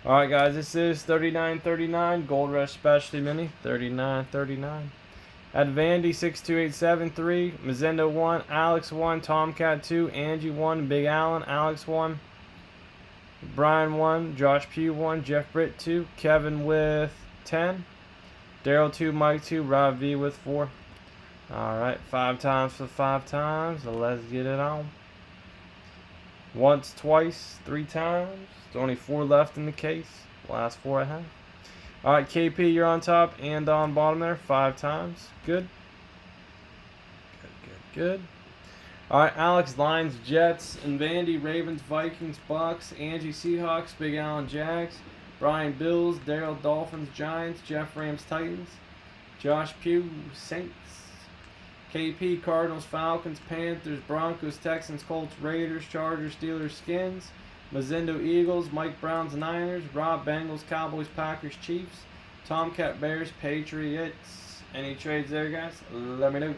Alright, guys, this is 3939 Gold Rush Specialty Mini. 3939. At Vandy 62873, Mazendo 1, Alex 1, Tomcat 2, Angie 1, Big Allen, Alex 1, Brian 1, Josh Pugh 1, Jeff Britt 2, Kevin with 10, Daryl 2, Mike 2, Rob V with 4. Alright, 5 times for 5 times, so let's get it on. Once, twice, 3 times. There's only 4 left in the case. Last 4 I have. Alright, KP, you're on top and on bottom there. 5 times. Good. Good. Alright, Alex, Lions, Jets, and Vandy, Ravens, Vikings, Bucks, Angie, Seahawks, Big Allen, Jags, Brian, Bills, Daryl, Dolphins, Giants, Jeff, Rams, Titans, Josh Pugh, Saints, KP, Cardinals, Falcons, Panthers, Broncos, Texans, Colts, Raiders, Chargers, Steelers, Skins, Mazendo, Eagles, Mike, Browns, Niners, Rob, Bengals, Cowboys, Packers, Chiefs, Tomcat, Bears, Patriots. Any trades there, guys? Let me know.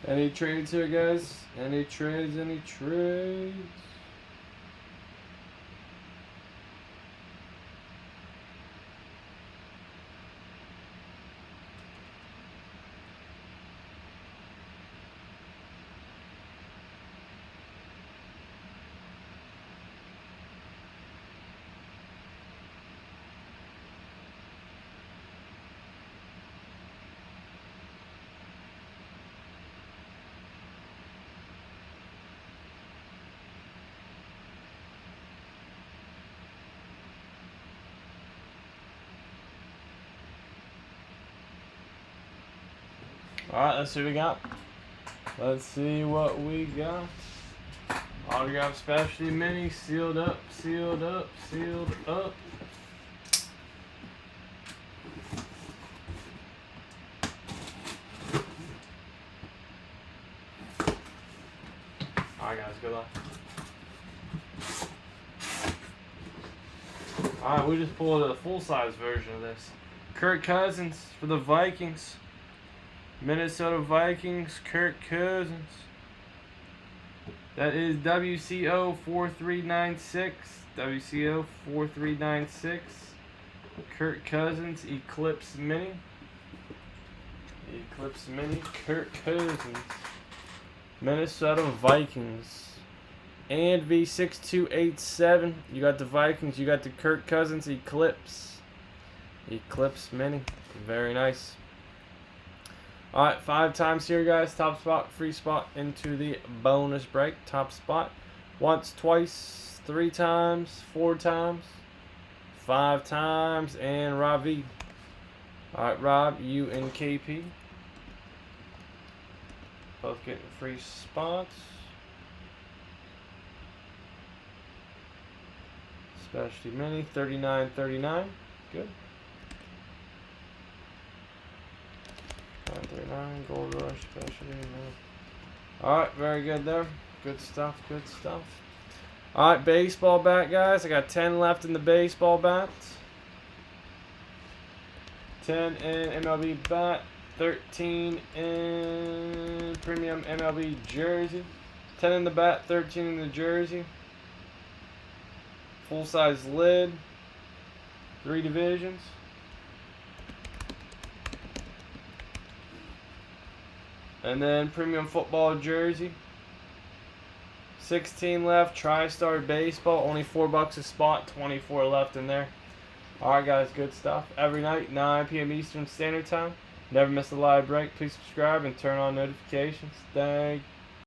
Any trades here, guys? Any trades? Any trades? Alright, let's see what we got. Let's see what we got. Autograph Specialty Mini, sealed up, sealed up, sealed up. Alright, guys, good luck. Alright, we just pulled a full-size version of this. Kirk Cousins for the Vikings. Minnesota Vikings, Kirk Cousins. That is WCO 4396. WCO 4396. Kirk Cousins, Eclipse Mini. Eclipse Mini, Kirk Cousins. Minnesota Vikings. And V6287. You got the Vikings, you got the Kirk Cousins, Eclipse. Eclipse Mini. Very nice. Alright, 5 times here, guys. Top spot, free spot into the bonus break. Top spot. Once, twice, 3 times, 4 times, 5 times, and Rob V. Alright, Rob, you and KP. Both getting free spots. Specialty Mini, 3939. Good. 39, Gold Rush, Specialty. Alright, very good there. Good stuff, good stuff. Alright, baseball bat, guys. I got 10 left in the baseball bat. 10 in MLB bat. 13 in premium MLB jersey. 10 in the bat, 13 in the jersey. Full size lid. 3 divisions. And then premium football jersey. 16 left. TriStar baseball. Only $4 a spot. 24 left in there. Alright guys, good stuff. Every night, 9 p.m. Eastern Standard Time. Never miss a live break. Please subscribe and turn on notifications. Thank you.